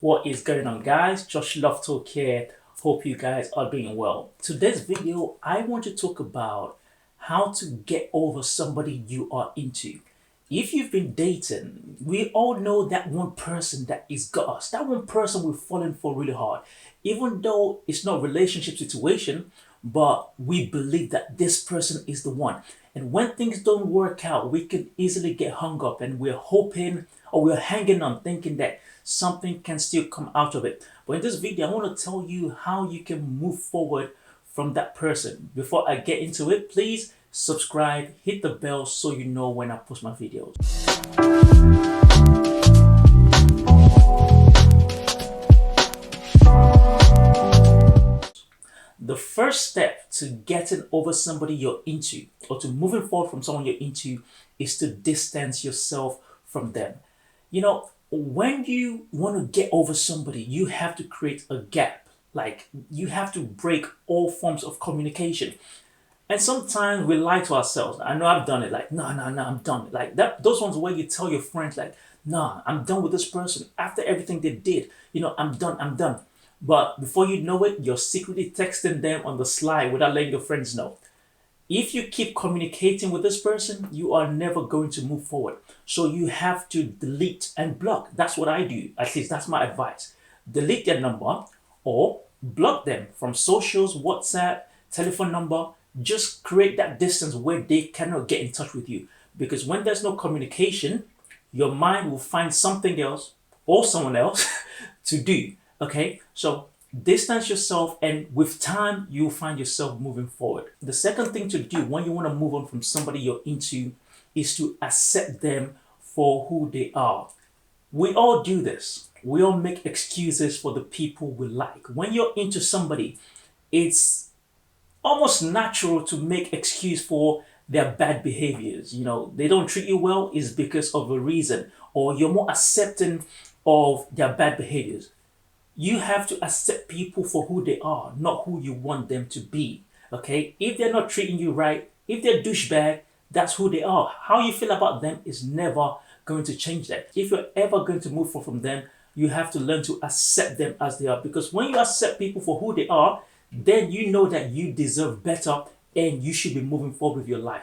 What is going on, guys? Josh Love Talk here. Hope you guys are doing well. Today's video, I want to talk about how to get over somebody you are into. If you've been dating, we all know that one person that is got us. That one person we've fallen for really hard. Even though it's not a relationship situation, but we believe that this person is the one. And when things don't work out, we can easily get hung up and we're hoping or we're hanging on thinking that something can still come out of it. But in this video, I want to tell you how you can move forward from that person. Before I get into it, please subscribe, hit the bell so you know when I post my videos. The first step to getting over somebody you're into or to moving forward from someone you're into is to distance yourself from them. When you want to get over somebody, you have to create a gap. Like, you have to break all forms of communication. And sometimes we lie to ourselves. I know I've done it. Like, no, no, no, I'm done. Like that. Those ones where you tell your friends, like, nah, I'm done with this person. After everything they did, I'm done. I'm done. But before you know it, you're secretly texting them on the sly without letting your friends know. If you keep communicating with this person, you are never going to move forward. So you have to delete and block. That's what I do. At least that's my advice. Delete their number or block them from socials, WhatsApp, telephone number. Just create that distance where they cannot get in touch with you. Because when there's no communication, your mind will find something else or someone else to do. Okay? So distance yourself, and with time, you'll find yourself moving forward. The second thing to do when you want to move on from somebody you're into is to accept them for who they are. We all do this. We all make excuses for the people we like. When you're into somebody, it's almost natural to make excuse for their bad behaviors. They don't treat you well is because of a reason, or you're more accepting of their bad behaviors. You have to accept people for who they are, not who you want them to be. Okay? If they're not treating you right, if they're douchebag, that's who they are. How you feel about them is never going to change that. If you're ever going to move forward from them, you have to learn to accept them as they are. Because when you accept people for who they are, then you know that you deserve better and you should be moving forward with your life.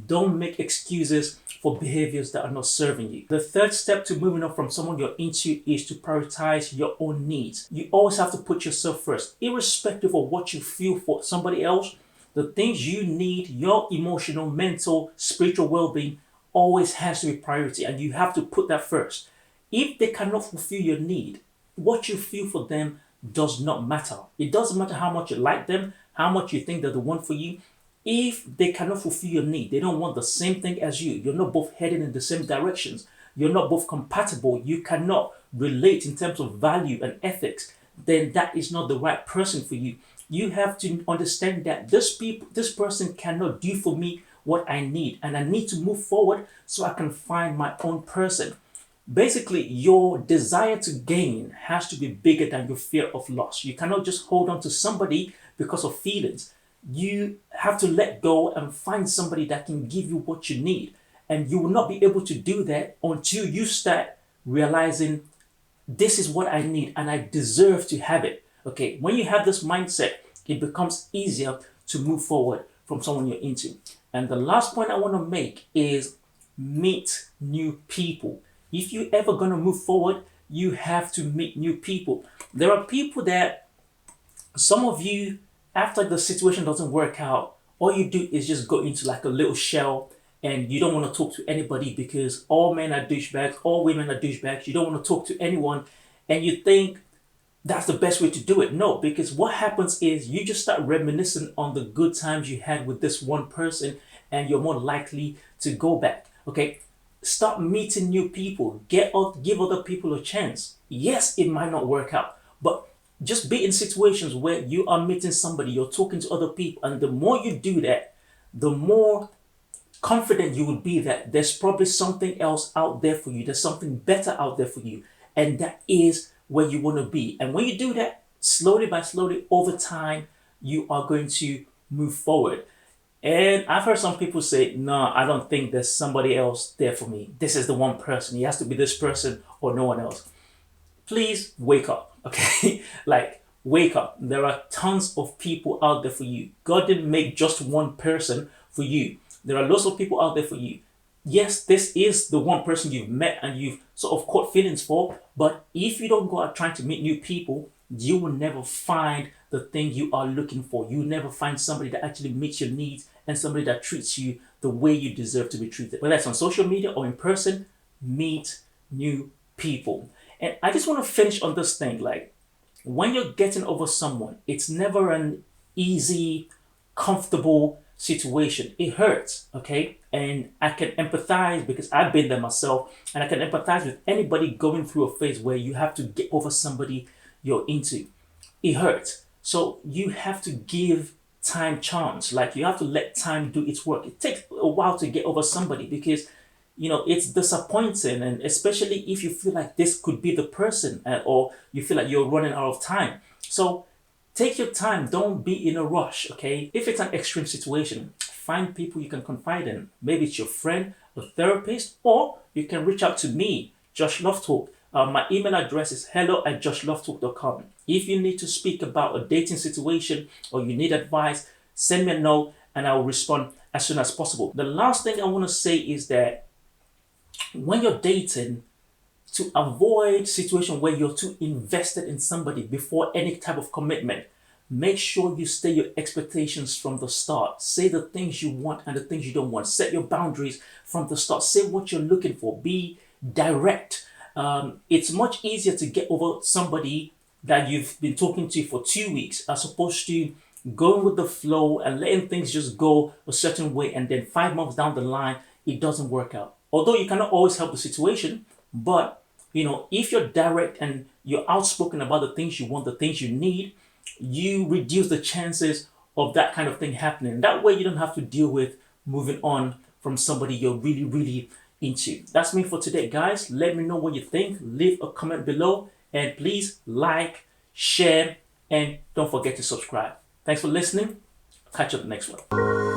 Don't make excuses for behaviors that are not serving you. The third step to moving on from someone you're into is to prioritize your own needs. You always have to put yourself first, irrespective of what you feel for somebody else. The things you need, your emotional, mental, spiritual well-being always has to be priority, and you have to put that first. If they cannot fulfill your need, what you feel for them does not matter. It doesn't matter how much you like them, how much you think they're the one for you. If they cannot fulfill your need, they don't want the same thing as you, you're not both heading in the same directions, you're not both compatible, you cannot relate in terms of value and ethics, then that is not the right person for you. You have to understand that this person cannot do for me what I need, and I need to move forward so I can find my own person. Basically, your desire to gain has to be bigger than your fear of loss. You cannot just hold on to somebody because of feelings. You have to let go and find somebody that can give you what you need. And you will not be able to do that until you start realizing this is what I need and I deserve to have it. Okay, when you have this mindset, it becomes easier to move forward from someone you're into. And the last point I want to make is meet new people. If you're ever going to move forward, you have to meet new people. There are people that some of you, after the situation doesn't work out, all you do is just go into like a little shell and you don't want to talk to anybody because all men are douchebags, all women are douchebags. You don't want to talk to anyone and you think that's the best way to do it. No, because what happens is you just start reminiscing on the good times you had with this one person and you're more likely to go back. Okay? Start meeting new people. Give other people a chance. Yes, it might not work out, but just be in situations where you are meeting somebody, you're talking to other people, and the more you do that, the more confident you will be that there's probably something else out there for you. There's something better out there for you, and that is where you want to be. And when you do that, slowly by slowly, over time, you are going to move forward. And I've heard some people say, no, I don't think there's somebody else there for me. This is the one person. He has to be this person or no one else. please wake up, okay? Like, wake up. There are tons of people out there for you. God didn't make just one person for you. There are lots of people out there for you. Yes, this is the one person you've met and you've sort of caught feelings for, but if you don't go out trying to meet new people, you will never find the thing you are looking for. You will never find somebody that actually meets your needs and somebody that treats you the way you deserve to be treated. Whether that's on social media or in person, meet new people. And I just want to finish on this thing. Like, when you're getting over someone, it's never an easy, comfortable situation. It hurts, okay? And I can empathize because I've been there myself, and I can empathize with anybody going through a phase where you have to get over somebody you're into. It hurts. So you have to give time chance. Like, you have to let time do its work. It takes a while to get over somebody because it's disappointing, and especially if you feel like this could be the person, or you feel like you're running out of time. So take your time. Don't be in a rush, okay? If it's an extreme situation, find people you can confide in. Maybe it's your friend, a therapist, or you can reach out to me, Josh Love Talk. My email address is hello@joshlovetalk.com. If you need to speak about a dating situation or you need advice, send me a note and I will respond as soon as possible. The last thing I want to say is that when you're dating, to avoid situation where you're too invested in somebody before any type of commitment, make sure you state your expectations from the start. Say the things you want and the things you don't want. Set your boundaries from the start. Say what you're looking for. Be direct. It's much easier to get over somebody that you've been talking to for 2 weeks as opposed to going with the flow and letting things just go a certain way, and then 5 months down the line it doesn't work out. Although you cannot always help the situation, but if you're direct and you're outspoken about the things you want, the things you need, you reduce the chances of that kind of thing happening. That way you don't have to deal with moving on from somebody you're really, really into. That's me for today, guys. Let me know what you think. Leave a comment below, and please like, share, and don't forget to subscribe. Thanks for listening. Catch you on the next one.